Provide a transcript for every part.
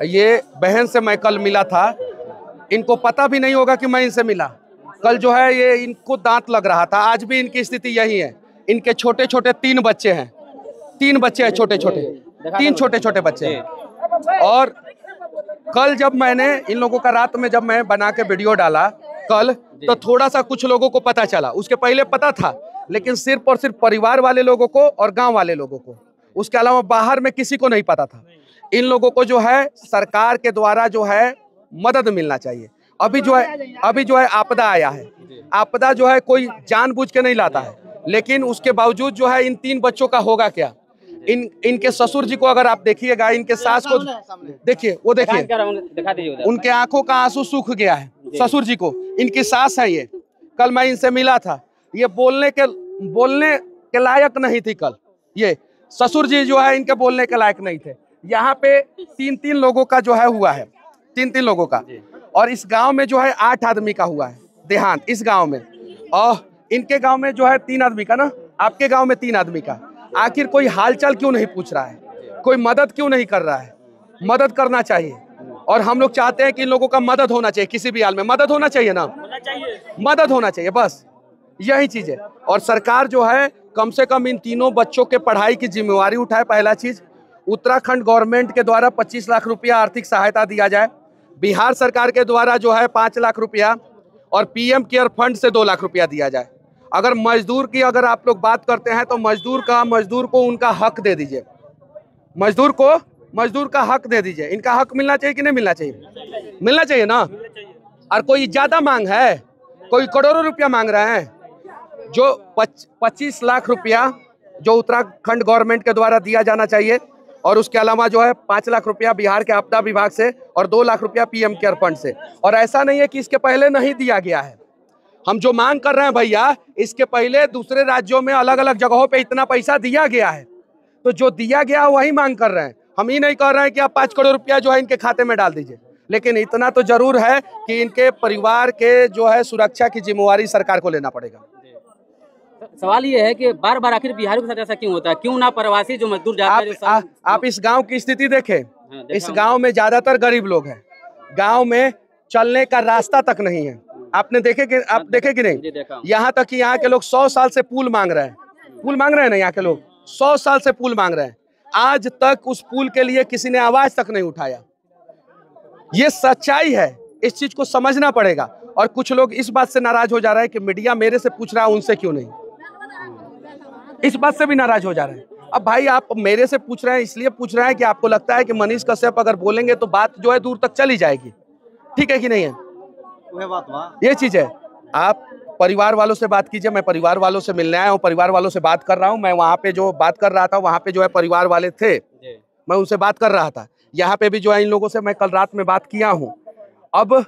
ये बहन से मैं कल मिला था, इनको पता भी नहीं होगा कि मैं इनसे मिला। कल जो है ये इनको दांत लग रहा था, आज भी इनकी स्थिति यही है। इनके छोटे छोटे 3 बच्चे हैं, 3 बच्चे हैं छोटे छोटे, 3 छोटे छोटे बच्चे हैं। और कल जब मैंने इन लोगों का रात में जब मैं बना के वीडियो डाला कल, तो थोड़ा सा कुछ लोगों को पता चला। उसके पहले पता था, लेकिन सिर्फ और सिर्फ परिवार वाले लोगों को और गांव वाले लोगों को, उसके अलावा बाहर में किसी को नहीं पता था। इन लोगों को जो है सरकार के द्वारा जो है मदद मिलना चाहिए। अभी जो है आपदा आया है, आपदा जो है कोई जानबूझ के नहीं लाता है, लेकिन उसके बावजूद जो है इन 3 बच्चों का होगा क्या। इनके ससुर जी को अगर आप देखिएगा, इनके सास को देखिए, वो देखिए उनके आंखों का आंसू सूख गया है। ससुर जी को, इनकी सास है ये। कल मैं इनसे मिला था, ये बोलने के लायक नहीं थी। कल ये ससुर जी जो है इनके बोलने के लायक नहीं थे। यहाँ पे 3 लोगों का जो है हुआ है, 3 लोगों का। और इस गांव में जो है 8 आदमी का हुआ है देहांत, इस गांव में। और इनके गांव में जो है 3 आदमी का ना, आपके गांव में 3 आदमी का। आखिर कोई हालचाल क्यों नहीं पूछ रहा है, कोई मदद क्यों नहीं कर रहा है। मदद करना चाहिए, और हम लोग चाहते हैं कि इन लोगों का मदद होना चाहिए। किसी भी हाल में मदद होना चाहिए ना, मदद होना चाहिए, बस यही चीज है। और सरकार जो है कम से कम इन 3 बच्चों के पढ़ाई की जिम्मेवारी उठाए। पहला चीज, उत्तराखंड गवर्नमेंट के द्वारा 25 लाख रुपया आर्थिक सहायता दिया जाए। बिहार सरकार के द्वारा जो है 5 लाख रुपया, और पीएम केयर फंड से 2 लाख रुपया दिया जाए। अगर मजदूर की अगर आप लोग बात करते हैं तो मजदूर को उनका हक दे दीजिए। मजदूर का हक दे दीजिए। इनका हक मिलना चाहिए कि नहीं मिलना चाहिए? मिलना चाहिए ना। और कोई ज्यादा मांग है, कोई करोड़ों रुपया मांग रहे हैं। जो 25 लाख रुपया जो उत्तराखंड गवर्नमेंट के द्वारा दिया जाना चाहिए, और उसके अलावा जो है 5 लाख रुपया बिहार के आपदा विभाग से, और 2 लाख रुपया पीएम केयर फंड से। और ऐसा नहीं है कि इसके पहले नहीं दिया गया है। हम जो मांग कर रहे हैं भैया, इसके पहले दूसरे राज्यों में अलग अलग जगहों पे इतना पैसा दिया गया है। तो जो दिया गया वही मांग कर रहे हैं। हम ही नहीं कह रहे हैं कि आप 5 करोड़ रुपया जो है इनके खाते में डाल दीजिए, लेकिन इतना तो जरूर है कि इनके परिवार के जो है सुरक्षा की जिम्मेवारी सरकार को लेना पड़ेगा। सवाल ये है कि बार बार आखिर बिहारियों के साथ ऐसा क्यों होता है? क्यों ना प्रवासी जो मजदूर जाते हैं? आप इस गांव की स्थिति देखें। इस गांव में ज्यादातर गरीब लोग हैं। गांव में चलने का रास्ता तक नहीं है। आपने देखे कि नहीं? यहाँ तक कि यहाँ के लोग 100 साल से पुल मांग रहे हैं ना। यहाँ के लोग 100 साल से पुल मांग रहे हैं। आज तक उस पुल के लिए किसी ने आवाज तक नहीं उठाया। ये सच्चाई है, इस चीज को समझना पड़ेगा। और कुछ लोग इस बात से नाराज हो जा रहे हैं कि मीडिया मेरे से पूछ रहा है, उनसे क्यों नहीं। इस बात से भी नाराज हो जा रहे हैं। अब भाई आप मेरे से पूछ रहे हैं, इसलिए पूछ रहे हैं कि आपको लगता है कि मनीष कश्यप अगर बोलेंगे तो बात जो है दूर तक चली जाएगी। ठीक है कि नहीं है? ये चीज है। आप परिवार वालों से बात कीजिए। मैं परिवार वालों से मिलने आया हूँ, परिवार वालों से बात कर रहा हूँ। मैं वहाँ पे जो बात कर रहा था, वहाँ पे जो है परिवार वाले थे, मैं उनसे बात कर रहा था। यहाँ पे भी जो है इन लोगों से मैं कल रात में बात किया हूँ। अब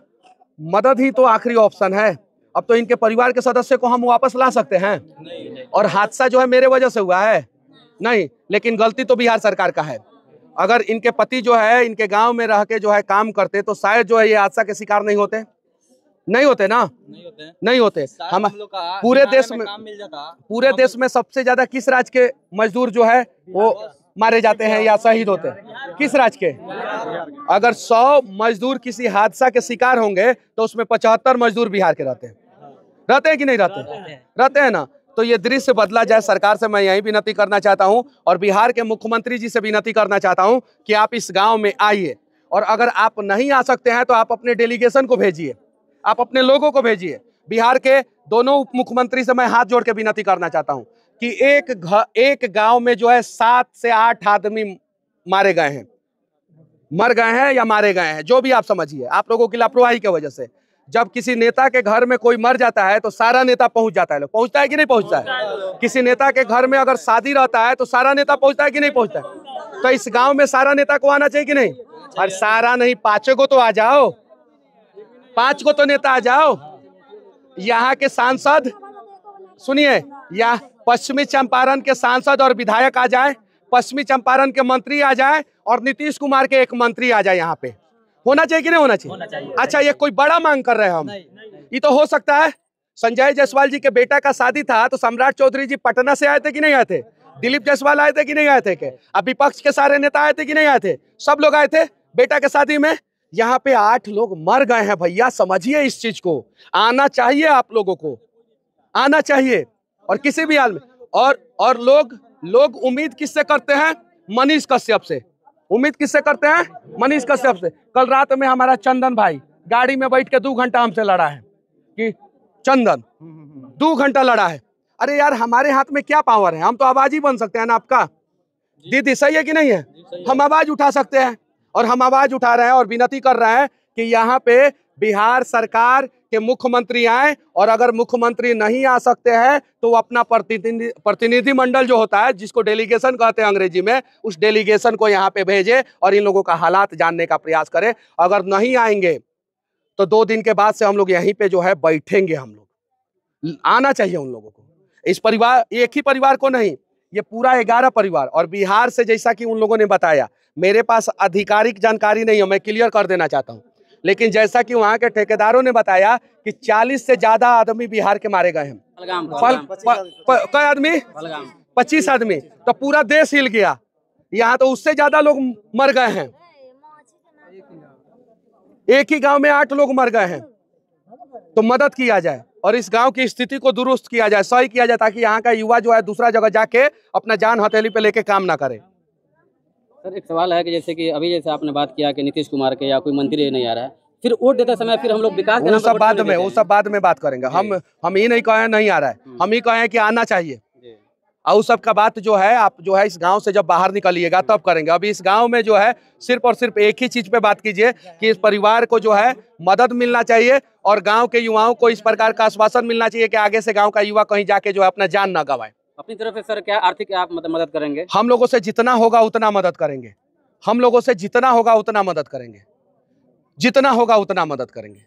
मदद ही तो आखिरी ऑप्शन है। अब तो इनके परिवार के सदस्य को हम वापस ला सकते हैं। और हादसा जो है मेरे वजह से हुआ है नहीं, लेकिन गलती तो बिहार सरकार का है। अगर इनके पति जो है इनके गांव में रह के जो है काम करते तो शायद जो है ये हादसा के शिकार नहीं होते ना। नहीं होते। हम पूरे देश में सबसे ज्यादा किस राज्य के मजदूर जो है वो मारे जाते हैं या शहीद होते हैं? किस राज्य के? अगर 100 मजदूर किसी हादसा के शिकार होंगे तो उसमें 75 मजदूर बिहार के रहते हैं कि नहीं रहते हैं ना। तो ये दृश्य बदला जाए। सरकार से मैं यही विनती करना चाहता हूं, और बिहार के मुख्यमंत्री जी से विनती करना चाहता हूं कि आप इस गांव में आइए। और अगर आप नहीं आ सकते हैं तो आप अपने डेलीगेशन को भेजिए, आप अपने लोगों को भेजिए। बिहार के दोनों उप मुख्यमंत्री से मैं हाथ जोड़ के विनती करना चाहता हूं कि एक गांव में जो है 7 से 8 आदमी मर गए हैं या मारे गए हैं, जो भी आप समझिए, आप लोगों की लापरवाही की वजह से। जब किसी नेता के घर में कोई मर जाता है तो सारा नेता पहुंच जाता है। पहुंचता है कि नहीं पहुंचता है? किसी नेता के घर में अगर शादी रहता है तो सारा नेता पहुंचता है कि नहीं पहुंचता है? तो इस गांव में सारा नेता को आना चाहिए कि नहीं? और सारा नहीं, 5 को तो आ जाओ, 5 को तो नेता आ जाओ। यहाँ के सांसद सुनिए, या पश्चिमी चंपारण के सांसद और विधायक आ जाए, पश्चिमी चंपारण के मंत्री आ जाए, और नीतीश कुमार के एक मंत्री आ जाए। यहाँ पे होना चाहिए कि नहीं होना चाहिए? अच्छा, ये कोई बड़ा मांग कर रहे हैं हम? ये तो हो सकता है। संजय जायसवाल जी के बेटा का शादी था तो सम्राट चौधरी जी पटना से आए थे कि नहीं आए थे? दिलीप जायसवाल आए थे कि नहीं आए थे? अब विपक्ष के सारे नेता आए थे कि नहीं आए थे? सब लोग आए थे। बेटा के शादी में यहाँ पे 8 लोग मर गए हैं भैया, समझिए इस चीज को। आना चाहिए, आप लोगों को आना चाहिए और किसी भी हाल में। और लोग उम्मीद किससे करते हैं? मनीष कश्यप से। उम्मीद किससे करते हैं? मनीष कश्यप से। कल रात में हमारा चंदन भाई गाड़ी में बैठ के 2 घंटा हमसे लड़ा है कि चंदन 2 घंटा लड़ा है। अरे यार, हमारे हाथ में क्या पावर है? हम तो आवाज ही बन सकते हैं ना आपका। दीदी सही है कि नहीं है? हम आवाज उठा सकते हैं और हम आवाज उठा रहे हैं और विनती कर रहे हैं कि यहाँ पे बिहार सरकार के मुख्यमंत्री आए, और अगर मुख्यमंत्री नहीं आ सकते हैं तो अपना प्रतिनिधि मंडल जो होता है, जिसको डेलीगेशन कहते हैं अंग्रेजी में, उस डेलीगेशन को यहाँ पे भेजे और इन लोगों का हालात जानने का प्रयास करें। अगर नहीं आएंगे तो 2 दिन के बाद से हम लोग यहीं पे जो है बैठेंगे। हम लोग आना चाहिए उन लोगों को। इस परिवार, एक ही परिवार को नहीं, ये पूरा 11 परिवार। और बिहार से, जैसा कि उन लोगों ने बताया, मेरे पास आधिकारिक जानकारी नहीं है, मैं क्लियर कर देना चाहता हूँ, लेकिन जैसा कि वहाँ के ठेकेदारों ने बताया कि 40 से ज्यादा आदमी बिहार के मारे गए हैं। कई आदमी? 25 आदमी। तो पूरा देश हिल गया। यहाँ तो उससे ज्यादा लोग मर गए हैं। एक ही गांव में 8 लोग मर गए हैं। तो मदद किया जाए और इस गांव की स्थिति को दुरुस्त किया जाए, सही किया जाए, ताकि यहाँ का युवा जो है दूसरा जगह जाके अपना जान हथेली पे लेके काम ना करे। सर, एक सवाल है कि जैसे आपने बात किया कि नीतीश कुमार के या कोई मंत्री नहीं आ रहा है, फिर वोट देते समय फिर हम लोग विकास के नाम पर वो सब बाद में बात करेंगे। हम ये नहीं कहे नहीं आ रहा है, हम ही कहे कि आना चाहिए। और सब का बात जो है, आप जो है इस गांव से जब बाहर निकलिएगा तब करेंगे। अभी इस गांव में जो है सिर्फ और सिर्फ एक ही चीज पे बात कीजिए कि इस परिवार को जो है मदद मिलना चाहिए और गांव के युवाओं को इस प्रकार का आश्वासन मिलना चाहिए कि आगे से गांव का युवा कहीं जाके जो है अपना जान ना गवाए। अपनी तरफ से सर क्या आर्थिक आप मदद करेंगे? हम लोगों से जितना होगा उतना मदद करेंगे। हम लोगों से जितना होगा उतना मदद करेंगे। जितना होगा उतना मदद करेंगे।